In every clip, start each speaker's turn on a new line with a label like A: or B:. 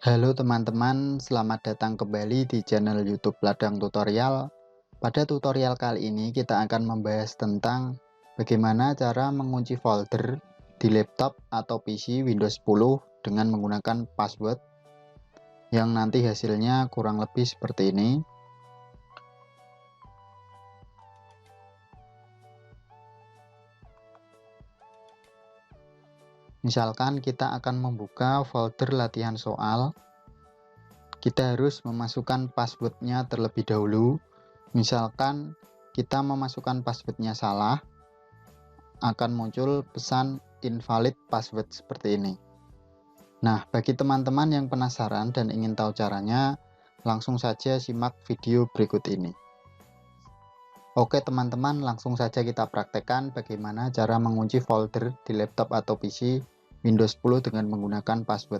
A: Halo teman-teman, selamat datang kembali di channel YouTube Ladang Tutorial. Pada tutorial kali ini kita akan membahas tentang bagaimana cara mengunci folder di laptop atau PC Windows 10 dengan menggunakan password yang nanti hasilnya kurang lebih seperti ini. Misalkan kita akan membuka folder latihan soal, kita harus memasukkan passwordnya terlebih dahulu. Misalkan kita memasukkan passwordnya salah, akan muncul pesan invalid password seperti ini. Nah, bagi teman-teman yang penasaran dan ingin tahu caranya, langsung saja simak video berikut ini. Oke teman-teman, langsung saja kita praktekkan bagaimana cara mengunci folder di laptop atau PC Windows 10 dengan menggunakan password.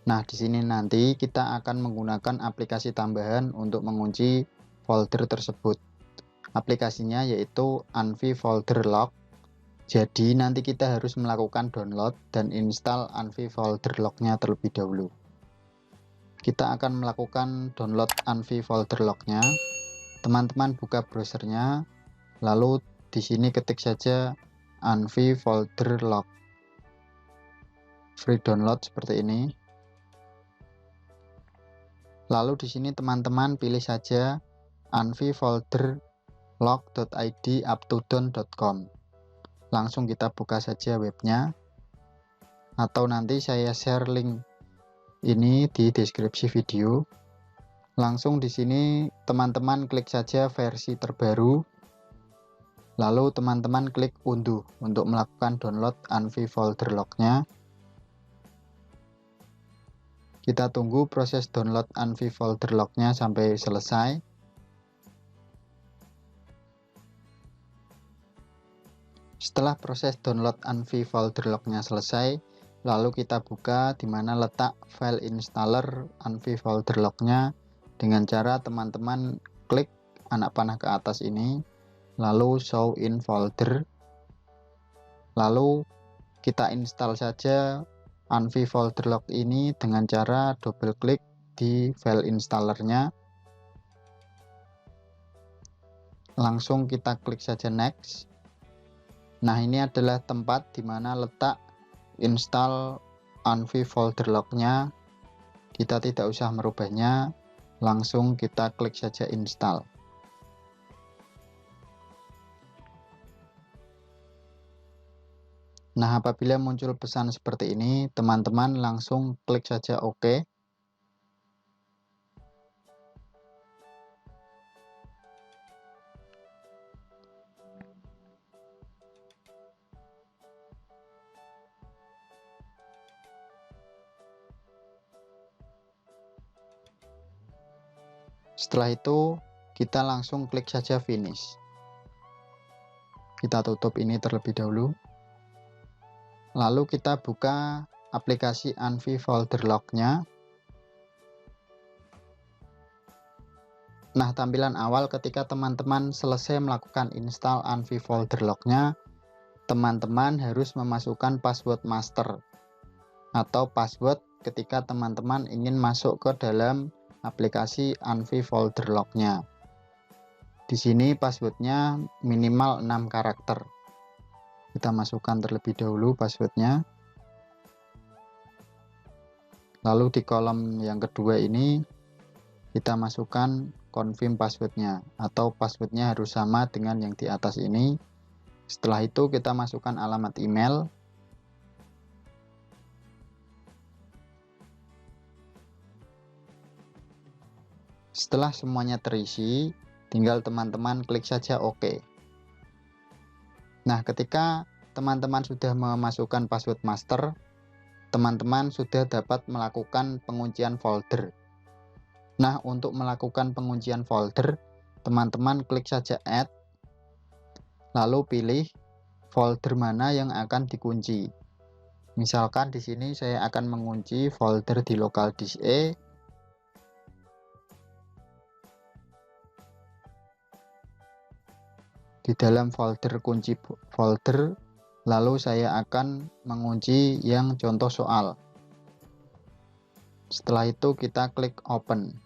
A: Nah, di sini nanti kita akan menggunakan aplikasi tambahan untuk mengunci folder tersebut. Aplikasinya yaitu Anvi Folder Lock. Jadi nanti kita harus melakukan download dan install Anvi Folder Lock-nya terlebih dahulu. Kita akan melakukan download Anvi Folder Lock-nya. Teman-teman buka browsernya, lalu di sini ketik saja Anvi Folder Lock. Free download seperti ini. Lalu di sini teman-teman pilih saja anvifolderlock.id-uptodown.com. Langsung kita buka saja webnya, atau nanti saya share link ini di deskripsi video. Langsung di sini teman-teman klik saja versi terbaru, lalu teman-teman klik unduh untuk melakukan download Anvi Folder Lock-nya. Kita tunggu proses download Anvi Folder Lock-nya sampai selesai. Setelah proses download Anvi Folder Lock-nya selesai, lalu kita buka di mana letak file installer Anvi Folder Lock-nya dengan cara teman-teman klik anak panah ke atas ini, lalu show in folder. Lalu kita install saja Anvi Folder Lock ini dengan cara double klik di file installernya. Langsung kita klik saja next. Nah, ini adalah tempat di mana letak install Anvi Folder Lock-nya. Kita tidak usah merubahnya, langsung kita klik saja install. Nah, apabila muncul pesan seperti ini, teman-teman langsung klik saja OK. Setelah itu, kita langsung klik saja finish. Kita tutup ini terlebih dahulu. Lalu kita buka aplikasi Anvi Folder Lock-nya. Nah, tampilan awal ketika teman-teman selesai melakukan install Anvi Folder Lock-nya, teman-teman harus memasukkan password master atau password ketika teman-teman ingin masuk ke dalam aplikasi Anvi Folder Lock-nya. Di sini passwordnya minimal 6 karakter. Kita masukkan terlebih dahulu passwordnya. Lalu di kolom yang kedua ini kita masukkan confirm passwordnya, atau passwordnya harus sama dengan yang di atas ini. Setelah itu kita masukkan alamat email. Setelah semuanya terisi, tinggal teman-teman klik saja OK. Nah, ketika teman-teman sudah memasukkan password master, teman-teman sudah dapat melakukan penguncian folder. Nah, untuk melakukan penguncian folder, teman-teman klik saja add, lalu pilih folder mana yang akan dikunci. Misalkan di sini saya akan mengunci folder di local disk E. Di dalam folder kunci folder, lalu saya akan mengunci yang contoh soal. Setelah itu kita klik open.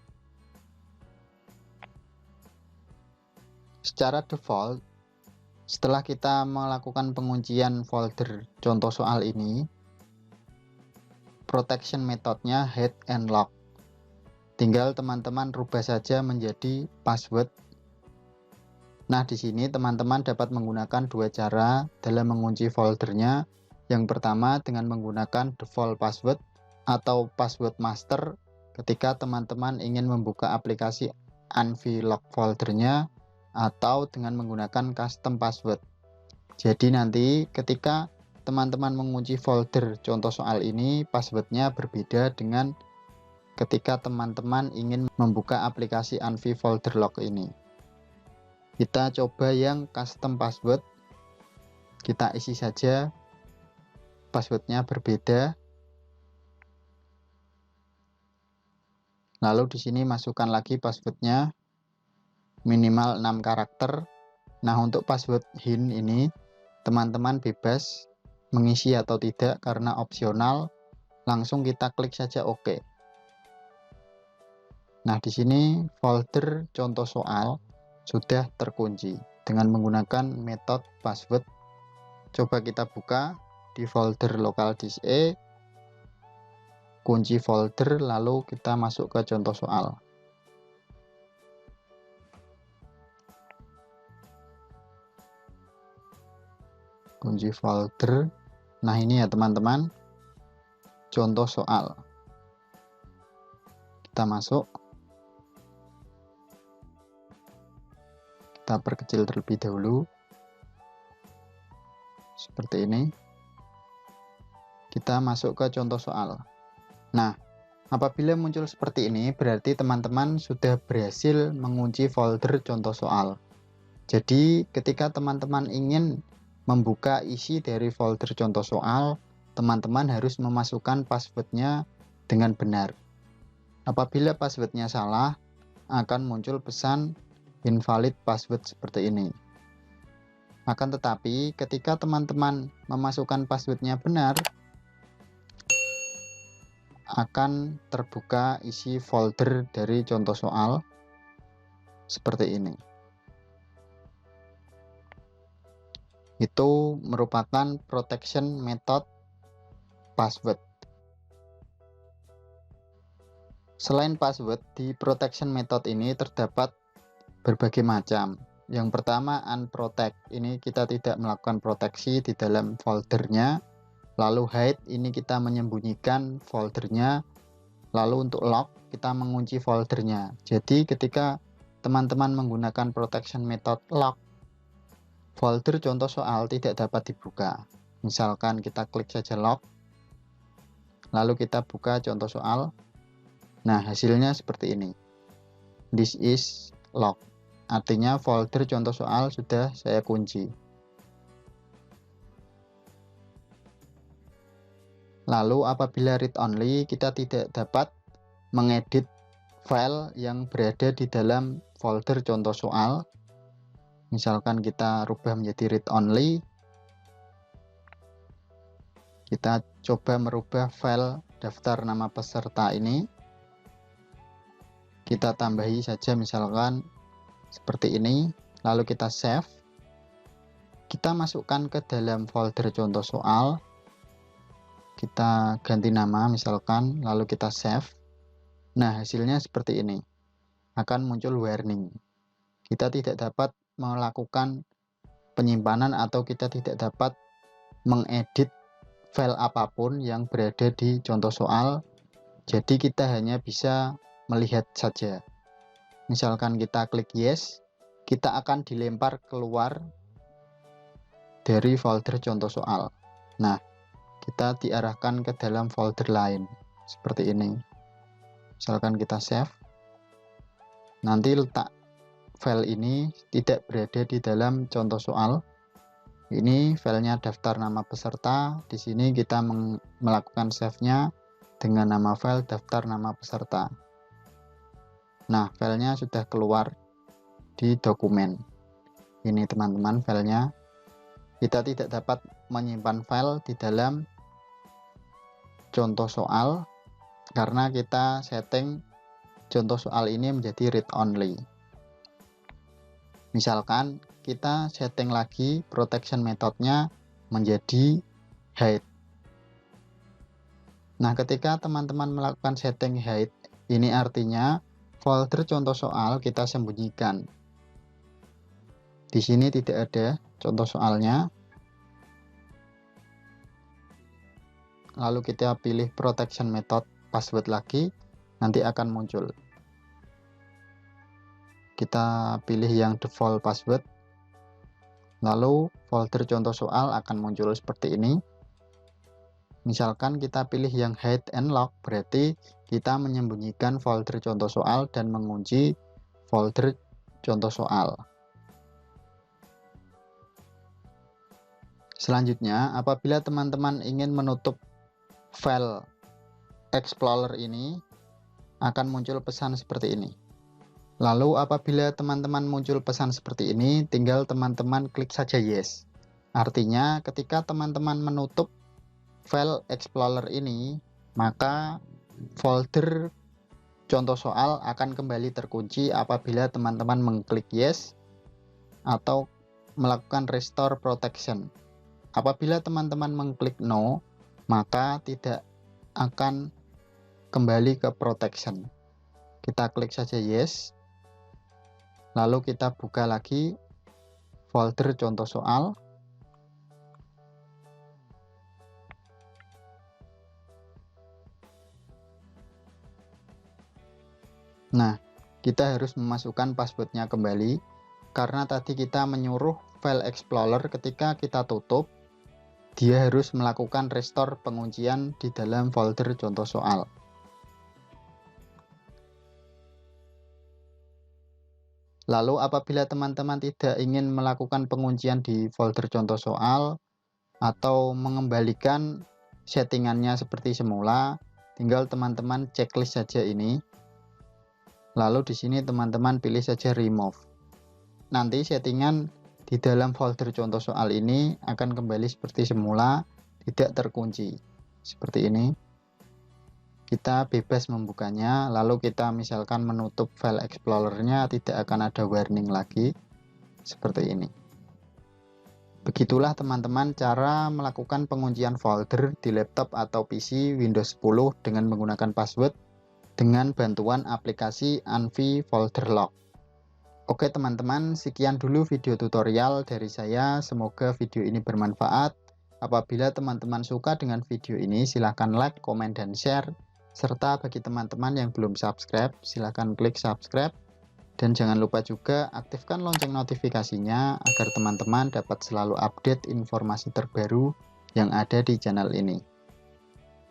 A: Secara default, setelah kita melakukan penguncian folder contoh soal ini, protection methodnya hide and lock. Tinggal teman-teman rubah saja menjadi password. Nah, di sini teman-teman dapat menggunakan dua cara dalam mengunci foldernya. Yang pertama dengan menggunakan default password atau password master ketika teman-teman ingin membuka aplikasi unlock foldernya, atau dengan menggunakan custom password. Jadi nanti ketika teman-teman mengunci folder contoh soal ini, passwordnya berbeda dengan ketika teman-teman ingin membuka aplikasi Anvi folder lock ini. Kita coba yang custom password. Kita isi saja passwordnya berbeda. Lalu di sini masukkan lagi passwordnya minimal 6 karakter. Nah, untuk password hint ini teman-teman bebas mengisi atau tidak karena opsional. Langsung kita klik saja OK. Nah, di sini folder contoh soal sudah terkunci dengan menggunakan metode password. Coba kita buka di folder local disk E, kunci folder, lalu kita masuk ke contoh soal. Kunci folder. Nah, ini ya teman-teman, contoh soal. Kita masuk. Kita perkecil terlebih dahulu. Seperti ini. Kita masuk ke contoh soal. Nah, apabila muncul seperti ini, berarti teman-teman sudah berhasil mengunci folder contoh soal. Jadi, ketika teman-teman ingin membuka isi dari folder contoh soal, teman-teman harus memasukkan passwordnya dengan benar. Apabila passwordnya salah, akan muncul pesan invalid password seperti ini. Akan tetapi, ketika teman-teman memasukkan passwordnya benar, akan terbuka isi folder dari contoh soal seperti ini. Itu merupakan protection method password. Selain password, di protection method ini terdapat berbagai macam. Yang pertama unprotect, ini kita tidak melakukan proteksi di dalam foldernya. Lalu hide, ini kita menyembunyikan foldernya. Lalu untuk lock, kita mengunci foldernya. Jadi ketika teman-teman menggunakan protection method lock, folder contoh soal tidak dapat dibuka. Misalkan kita klik saja lock, lalu kita buka contoh soal. Nah, hasilnya seperti ini. This is lock. Artinya folder contoh soal sudah saya kunci. Lalu apabila read only, kita tidak dapat mengedit file yang berada di dalam folder contoh soal. Misalkan kita rubah menjadi read only. Kita coba merubah file daftar nama peserta ini. Kita tambahi saja misalkan seperti ini, lalu kita save. Kita masukkan ke dalam folder contoh soal. Kita ganti nama misalkan, lalu kita save. Nah, hasilnya seperti ini. Akan muncul warning. Kita tidak dapat melakukan penyimpanan atau kita tidak dapat mengedit file apapun yang berada di contoh soal. Jadi kita hanya bisa melihat saja. Misalkan kita klik yes, kita akan dilempar keluar dari folder contoh soal. Nah, kita diarahkan ke dalam folder lain seperti ini. Misalkan kita save, nanti letak file ini tidak berada di dalam contoh soal. Ini filenya daftar nama peserta. Di sini kita melakukan save-nya dengan nama file daftar nama peserta. Nah, filenya sudah keluar di dokumen. Ini teman-teman filenya. Kita tidak dapat menyimpan file di dalam contoh soal karena kita setting contoh soal ini menjadi read only. Misalkan kita setting lagi protection methodnya menjadi hide. Nah, ketika teman-teman melakukan setting hide, ini artinya folder contoh soal kita sembunyikan. Di sini tidak ada contoh soalnya. Lalu kita pilih protection method password lagi, nanti akan muncul. Kita pilih yang default password, lalu folder contoh soal akan muncul seperti ini. Misalkan kita pilih yang hide and lock, berarti kita menyembunyikan folder contoh soal dan mengunci folder contoh soal. Selanjutnya, apabila teman-teman ingin menutup file Explorer ini, akan muncul pesan seperti ini. Lalu apabila teman-teman muncul pesan seperti ini, tinggal teman-teman klik saja yes. Artinya ketika teman-teman menutup file Explorer ini, maka folder contoh soal akan kembali terkunci apabila teman-teman mengklik yes atau melakukan restore protection. Apabila teman-teman mengklik no, maka tidak akan kembali ke protection. Kita klik saja yes, lalu kita buka lagi folder contoh soal. Nah, kita harus memasukkan passwordnya kembali, karena tadi kita menyuruh file Explorer ketika kita tutup, dia harus melakukan restore penguncian di dalam folder contoh soal. Lalu apabila teman-teman tidak ingin melakukan penguncian di folder contoh soal atau mengembalikan settingannya seperti semula, tinggal teman-teman checklist saja ini. Lalu di sini teman-teman pilih saja remove. Nanti settingan di dalam folder contoh soal ini akan kembali seperti semula, tidak terkunci. Seperti ini. Kita bebas membukanya, lalu kita misalkan menutup file Explorer-nya, tidak akan ada warning lagi. Seperti ini. Begitulah teman-teman cara melakukan penguncian folder di laptop atau PC Windows 10 dengan menggunakan password dengan bantuan aplikasi Anvi Folder Lock. Oke teman-teman, sekian dulu video tutorial dari saya. Semoga video ini bermanfaat. Apabila teman-teman suka dengan video ini, silahkan like, komen, dan share. Serta bagi teman-teman yang belum subscribe, silahkan klik subscribe. Dan jangan lupa juga aktifkan lonceng notifikasinya agar teman-teman dapat selalu update informasi terbaru yang ada di channel ini.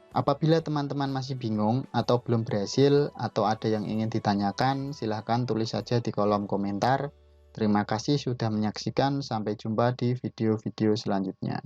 A: Apabila teman-teman masih bingung atau belum berhasil atau ada yang ingin ditanyakan, silahkan tulis saja di kolom komentar. Terima kasih sudah menyaksikan, sampai jumpa di video-video selanjutnya.